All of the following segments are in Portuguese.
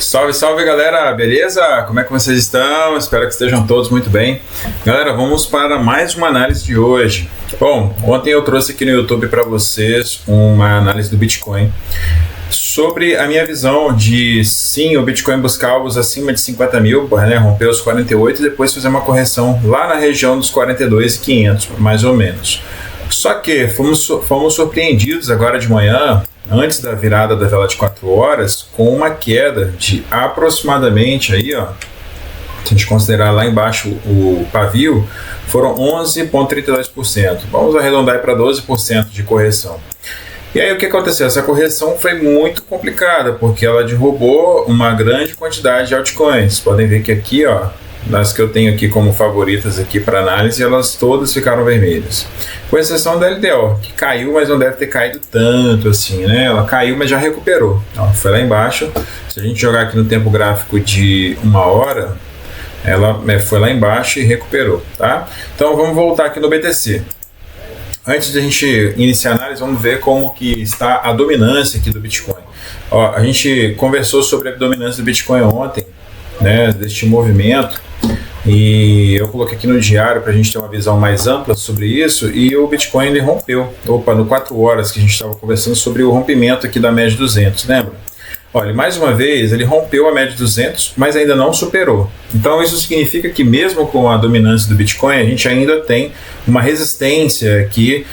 Salve, salve galera, beleza? Como é que vocês estão? Espero que estejam todos muito bem. Galera, vamos para mais uma análise de hoje. Bom, ontem eu trouxe aqui no YouTube para vocês uma análise do Bitcoin sobre a minha visão de sim, o Bitcoin buscar alvos acima de 50 mil, né, romper os 48 e depois fazer uma correção lá na região dos 42.500, mais ou menos. Só que fomos surpreendidos agora de manhã, antes da virada da vela de 4 horas, com uma queda de aproximadamente, aí, ó, se a gente considerar lá embaixo o pavio, foram 11,32%. Vamos arredondar para 12% de correção. E aí o que aconteceu? Essa correção foi muito complicada, porque ela derrubou uma grande quantidade de altcoins. Podem ver que aqui, ó, das que eu tenho aqui como favoritas aqui para análise, elas todas ficaram vermelhas. Com exceção da LDO, que caiu, mas não deve ter caído tanto assim, né? Ela caiu, mas já recuperou. Então, foi lá embaixo. Se a gente jogar aqui no tempo gráfico de 1 hora, ela foi lá embaixo e recuperou, tá? Então vamos voltar aqui no BTC. Antes de a gente iniciar a análise, vamos ver como que está a dominância aqui do Bitcoin. Ó, a gente conversou sobre a dominância do Bitcoin ontem, né, deste movimento, e eu coloquei aqui no diário para a gente ter uma visão mais ampla sobre isso, e o Bitcoin ele rompeu, no 4 horas que a gente estava conversando sobre o rompimento aqui da média 200, lembra? Olha, mais uma vez ele rompeu a média 200, mas ainda não superou. Então isso significa que mesmo com a dominância do Bitcoin, a gente ainda tem uma resistência aqui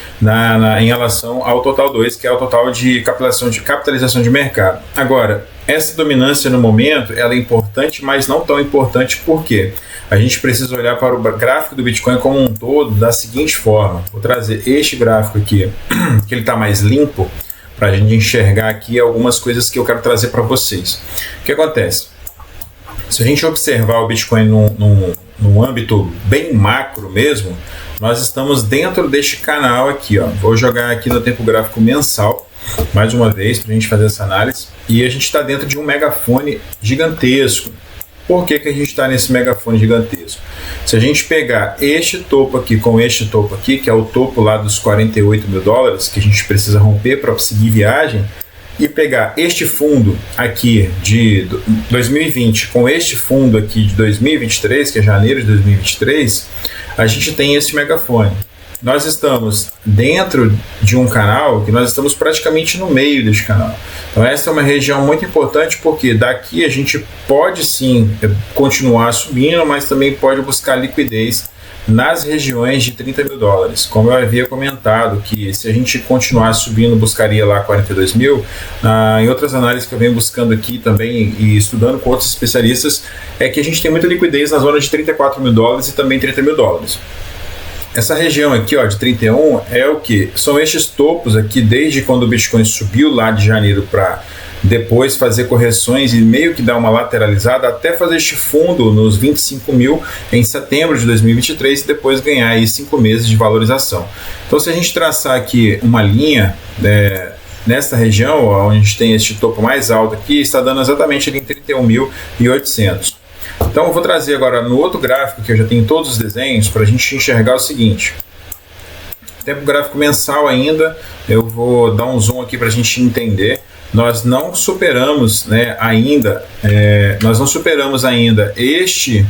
em relação ao total 2, que é o total de capitalização de mercado. Agora, essa dominância no momento ela é importante, mas não tão importante porque a gente precisa olhar para o gráfico do Bitcoin como um todo da seguinte forma. Vou trazer este gráfico aqui, que ele está mais limpo, para a gente enxergar aqui algumas coisas que eu quero trazer para vocês. O que acontece? Se a gente observar o Bitcoin num âmbito bem macro mesmo, nós estamos dentro deste canal aqui, ó. Vou jogar aqui no tempo gráfico mensal, mais uma vez, para a gente fazer essa análise, e a gente está dentro de um megafone gigantesco. Por que a gente está nesse megafone gigantesco? Se a gente pegar este topo aqui com este topo aqui, que é o topo lá dos 48 mil dólares, que a gente precisa romper para seguir viagem, e pegar este fundo aqui de 2020 com este fundo aqui de 2023, que é janeiro de 2023, a gente tem esse megafone. Nós estamos dentro de um canal que nós estamos praticamente no meio deste canal. Então essa é uma região muito importante porque daqui a gente pode sim continuar subindo, mas também pode buscar liquidez nas regiões de 30 mil dólares. Como eu havia comentado que se a gente continuar subindo, buscaria lá 42 mil. Em outras análises que eu venho buscando aqui também e estudando com outros especialistas, é que a gente tem muita liquidez na zona de 34 mil dólares e também 30 mil dólares. Essa região aqui, ó, de 31 é o que? São estes topos aqui desde quando o Bitcoin subiu lá de janeiro para depois fazer correções e meio que dar uma lateralizada até fazer este fundo nos 25 mil em setembro de 2023 e depois ganhar aí 5 meses de valorização. Então se a gente traçar aqui uma linha nesta região, ó, onde a gente tem este topo mais alto aqui, está dando exatamente ali em 31.800. Então eu vou trazer agora no outro gráfico, que eu já tenho todos os desenhos, para a gente enxergar o seguinte. Tempo gráfico mensal ainda, eu vou dar um zoom aqui para a gente entender. Nós não superamos, né, ainda este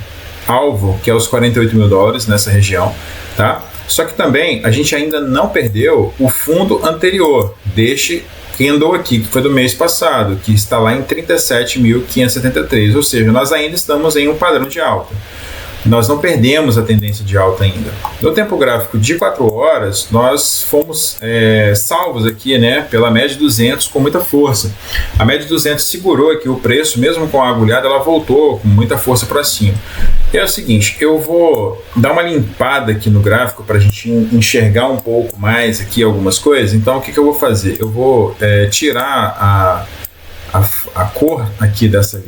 alvo, que é os 48 mil dólares nessa região, tá? Só que também a gente ainda não perdeu o fundo anterior deste que andou aqui, que foi do mês passado, que está lá em 37.573, ou seja, nós ainda estamos em um padrão de alta. Nós não perdemos a tendência de alta ainda. No tempo gráfico de 4 horas, nós fomos salvos aqui, né, pela média 200 com muita força. A média 200 segurou aqui o preço, mesmo com a agulhada, ela voltou com muita força para cima. E é o seguinte, eu vou dar uma limpada aqui no gráfico para a gente enxergar um pouco mais aqui algumas coisas. Então, o que eu vou fazer? Eu vou tirar a cor aqui dessa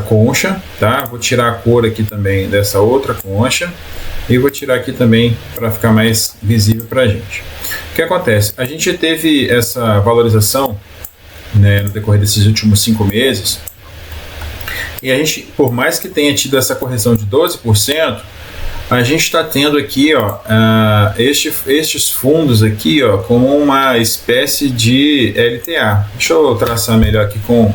concha, tá? Vou tirar a cor aqui também dessa outra concha e vou tirar aqui também para ficar mais visível para a gente. O que acontece? A gente teve essa valorização, né, no decorrer desses últimos 5 meses. E a gente, por mais que tenha tido essa correção de 12%, a gente está tendo aqui, ó, estes fundos aqui, ó, como uma espécie de LTA. Deixa eu traçar melhor aqui com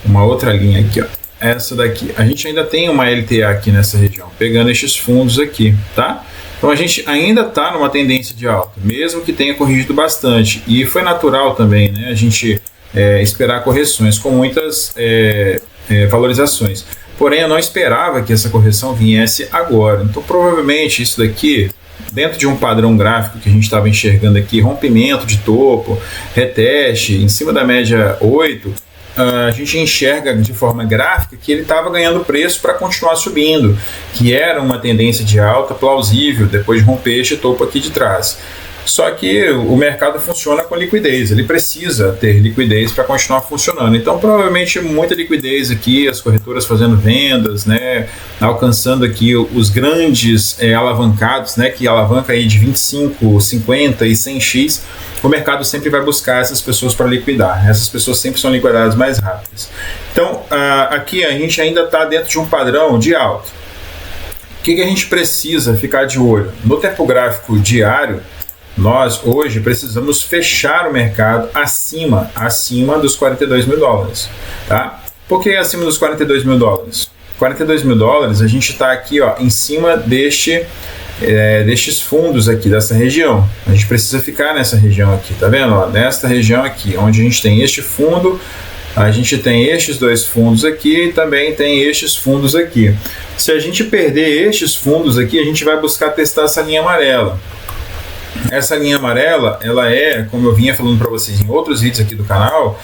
uma outra linha aqui, ó, essa daqui. A gente ainda tem uma LTA aqui nessa região, pegando estes fundos aqui, tá? Então a gente ainda está numa tendência de alta, mesmo que tenha corrigido bastante. E foi natural também, né, a gente esperar correções com muitas valorizações. Porém, eu não esperava que essa correção viesse agora. Então, provavelmente, isso daqui, dentro de um padrão gráfico que a gente estava enxergando aqui, rompimento de topo, reteste, em cima da média 8, a gente enxerga de forma gráfica que ele estava ganhando preço para continuar subindo, que era uma tendência de alta plausível depois de romper este topo aqui de trás. Só que o mercado funciona com liquidez, ele precisa ter liquidez para continuar funcionando. Então, provavelmente, muita liquidez aqui, as corretoras fazendo vendas, né, alcançando aqui os grandes alavancados, né, que alavanca aí de 25, 50 e 100x, o mercado sempre vai buscar essas pessoas para liquidar. Essas pessoas sempre são liquidadas mais rápidas. Então, aqui a gente ainda está dentro de um padrão de alta. O que a gente precisa ficar de olho? No tempo gráfico diário, nós hoje precisamos fechar o mercado acima dos 42 mil dólares. Tá? Por que acima dos 42 mil dólares? 42 mil dólares, a gente está aqui, ó, em cima destes fundos aqui, dessa região. A gente precisa ficar nessa região aqui, tá vendo? Ó, nesta região aqui, onde a gente tem este fundo, a gente tem estes dois fundos aqui e também tem estes fundos aqui. Se a gente perder estes fundos aqui, a gente vai buscar testar essa linha amarela. Essa linha amarela, ela é, como eu vinha falando para vocês em outros vídeos aqui do canal,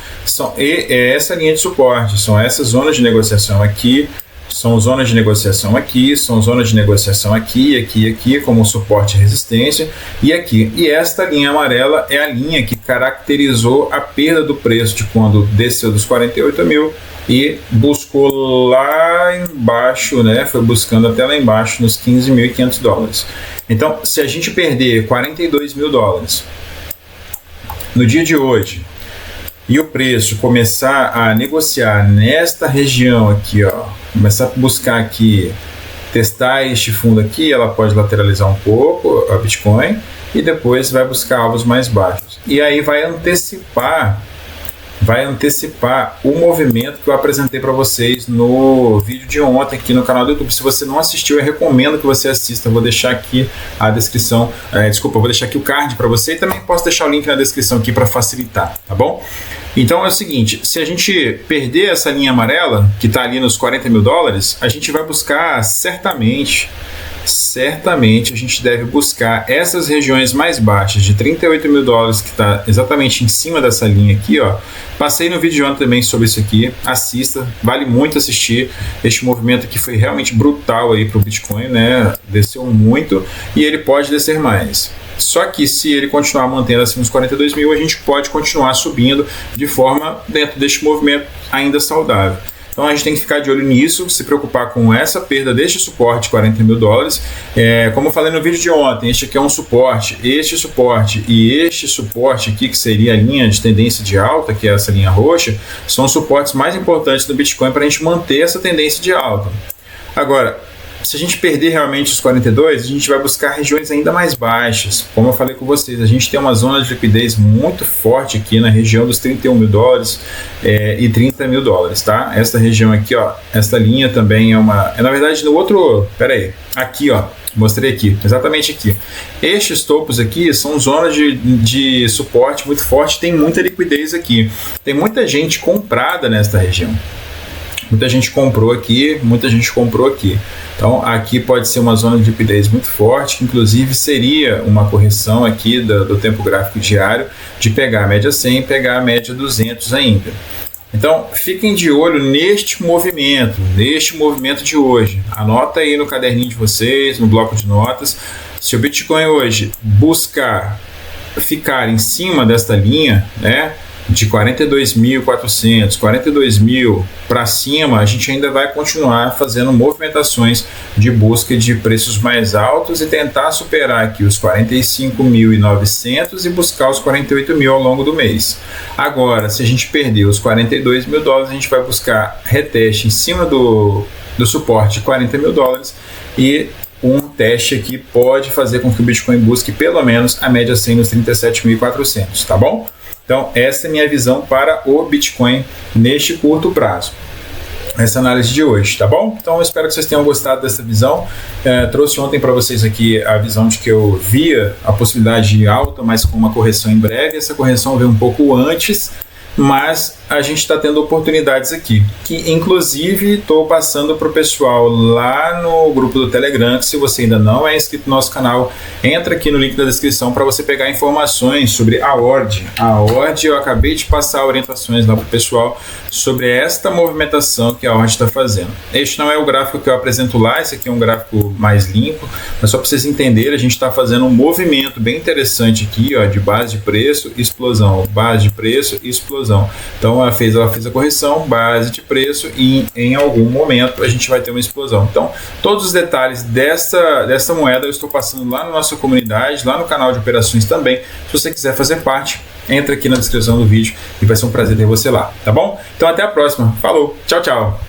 é essa linha de suporte, são essas zonas de negociação aqui, são zonas de negociação aqui, são zonas de negociação aqui, aqui, aqui, como suporte e resistência, e aqui. E esta linha amarela é a linha que caracterizou a perda do preço de quando desceu dos 48 mil e buscou lá embaixo, né? Foi buscando até lá embaixo nos 15.500 dólares. Então, se a gente perder 42 mil dólares no dia de hoje e o preço começar a negociar nesta região aqui, ó, começar a buscar aqui, testar este fundo aqui, ela pode lateralizar um pouco a Bitcoin e depois vai buscar alvos mais baixos. E aí vai antecipar o movimento que eu apresentei para vocês no vídeo de ontem aqui no canal do YouTube. Se você não assistiu, eu recomendo que você assista. Eu vou deixar aqui a descrição, eu vou deixar aqui o card para você e também posso deixar o link na descrição aqui para facilitar, tá bom? Então é o seguinte, se a gente perder essa linha amarela, que está ali nos 40 mil dólares, a gente vai buscar certamente a gente deve buscar essas regiões mais baixas de 38 mil dólares, que está exatamente em cima dessa linha aqui, ó. Passei no vídeo de ontem também sobre isso aqui, assista, vale muito assistir. Este movimento aqui foi realmente brutal aí para o Bitcoin, né? Desceu muito e ele pode descer mais. Só que se ele continuar mantendo acima dos 42 mil, a gente pode continuar subindo de forma dentro deste movimento ainda saudável. Então a gente tem que ficar de olho nisso, se preocupar com essa perda deste suporte de 40 mil dólares. Como eu falei no vídeo de ontem, este aqui é um suporte, este suporte e este suporte aqui, que seria a linha de tendência de alta, que é essa linha roxa, são os suportes mais importantes do Bitcoin para a gente manter essa tendência de alta. Agora, se a gente perder realmente os 42, a gente vai buscar regiões ainda mais baixas. Como eu falei com vocês, a gente tem uma zona de liquidez muito forte aqui na região dos 31 mil dólares e 30 mil dólares, tá? Essa região aqui, ó, essa linha também na verdade, no outro, aqui, ó, mostrei aqui, exatamente aqui. Estes topos aqui são zonas de suporte muito forte, tem muita liquidez aqui. Tem muita gente comprada nesta região. Muita gente comprou aqui, muita gente comprou aqui. Então aqui pode ser uma zona de liquidez muito forte, que inclusive seria uma correção aqui do tempo gráfico diário, de pegar a média 100 e pegar a média 200 ainda. Então fiquem de olho neste movimento de hoje. Anota aí no caderninho de vocês, no bloco de notas. Se o Bitcoin hoje buscar ficar em cima desta linha, né, de 42.400, 42 mil para cima, a gente ainda vai continuar fazendo movimentações de busca de preços mais altos e tentar superar aqui os 45.900 e buscar os 48 mil ao longo do mês. Agora, se a gente perder os 42 mil dólares, a gente vai buscar reteste em cima do suporte de 40 mil dólares e um teste aqui pode fazer com que o Bitcoin busque pelo menos a média 100 nos 37.400, tá bom? Então, essa é a minha visão para o Bitcoin neste curto prazo. Essa análise de hoje, tá bom? Então eu espero que vocês tenham gostado dessa visão. Trouxe ontem para vocês aqui a visão de que eu via a possibilidade de alta, mas com uma correção em breve. Essa correção veio um pouco antes, mas a gente está tendo oportunidades aqui, que inclusive estou passando para o pessoal lá no grupo do Telegram, que se você ainda não é inscrito no nosso canal, entra aqui no link da descrição para você pegar informações sobre a ORD. A ORD, eu acabei de passar orientações lá para o pessoal sobre esta movimentação que a ORD está fazendo. Este não é o gráfico que eu apresento lá, esse aqui é um gráfico mais limpo, mas só para vocês entenderem, a gente está fazendo um movimento bem interessante aqui, ó, de base de preço, explosão, base de preço, explosão. Então ela fez a correção, base de preço, e em algum momento a gente vai ter uma explosão. Então todos os detalhes dessa moeda eu estou passando lá na nossa comunidade, lá no canal de operações também. Se você quiser fazer parte, entra aqui na descrição do vídeo e vai ser um prazer ter você lá, tá bom? Então até a próxima, falou, tchau, tchau!